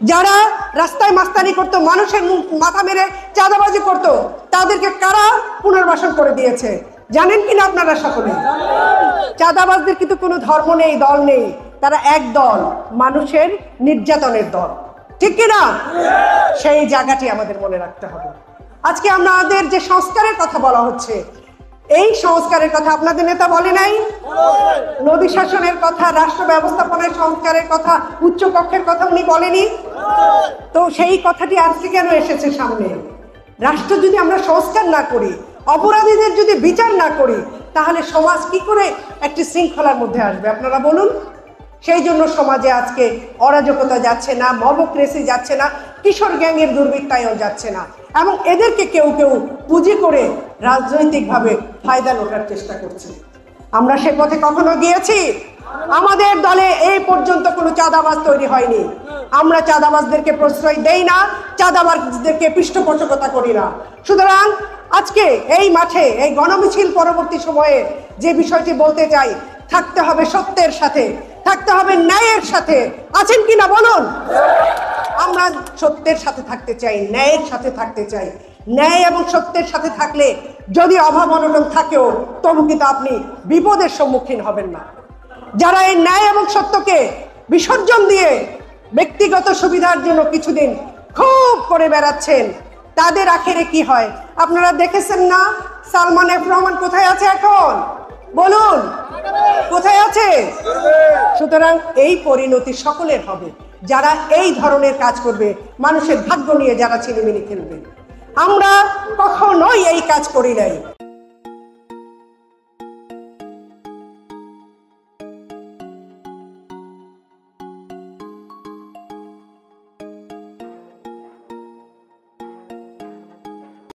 যারা রাস্তায় মাস্তানি করতো, মানুষের মাথা মেরে চাঁদাবাজি করত, তাদেরকে কারা পুনর্বাসন করে দিয়েছে জানেন কিনা আপনারা সকলে? চাঁদাবাজদের কিন্তু কোনো ধর্ম নেই, দল নেই, তারা এক দল, মানুষের নির্যাতনের দল, ঠিক কিনা? সেই জায়গাটি আমাদের মনে রাখতে হবে। আজকে আমাদের যে সংস্কারের কথা বলা হচ্ছে, এই সংস্কারের কথা আপনাদের নেতা বলে নাই? নদী শাসনের কথা, রাষ্ট্র ব্যবস্থাপনার সংস্কারের কথা, উচ্চ কক্ষের কথা উনি বলেনি? তো সেই কথাটি আজকে কেন এসেছে সামনে? রাষ্ট্র যদি আমরা সংস্কার না করি, অপরাধীদের যদি বিচার না করি, তাহলে সমাজ কি করে একটি শৃঙ্খলার মধ্যে আসবে আপনারা বলুন? সেই জন্য সমাজে আজকে অরাজকতা যাচ্ছে না, মবক্রেসি যাচ্ছে না, কিশোর গ্যাংয়ের দুর্বৃত্তায়ন যাচ্ছে না, এবং এদেরকে কেউ কেউ পুঁজি করে রাজনৈতিকভাবে ফায়দা লোটার চেষ্টা করছে। আমরা সে পথে কখনো গিয়েছি? আমাদের দলে এই পর্যন্ত কোনো চাঁদাবাজ তৈরি হয়নি। আমরা চাঁদাবাজদেরকে প্রশ্রয় দেই না, চাঁদাবাজদেরকে পৃষ্ঠপোষকতা করি না। সুতরাং আজকে এই মাঠে এই গণমিছিল পরবর্তী সময়ে যে বিষয়টি বলতে চাই, থাকতে হবে সত্যের সাথে, থাকতে হবে ন্যায়ের সাথে। আছেন কিনা বলুন? আমরা সত্যের সাথে থাকতে চাই, ন্যায়ের সাথে থাকতে চাই। ন্যায় এবং সত্যের সাথে থাকলে যদি অভাব অনটন থাকেও, তবু কিন্তু আপনি বিপদের সম্মুখীন হবেন না। যারা এই ন্যায় এবং সত্যকে বিসর্জন দিয়ে ব্যক্তিগত সুবিধার জন্য কিছুদিন খুব করে বেড়াচ্ছেন, তাদের আখেরে কি হয় আপনারা দেখেছেন না? সালমান এফ রহমান কোথায় আছে এখন বলুন? কোথায় আছে? সুতরাং এই পরিণতি সকলের হবে যারা এই ধরনের কাজ করবে, মানুষের ভাগ্য নিয়ে যারা ছিনিমিনি খেলবে। আমরা কখনোই এই কাজ করি নাই।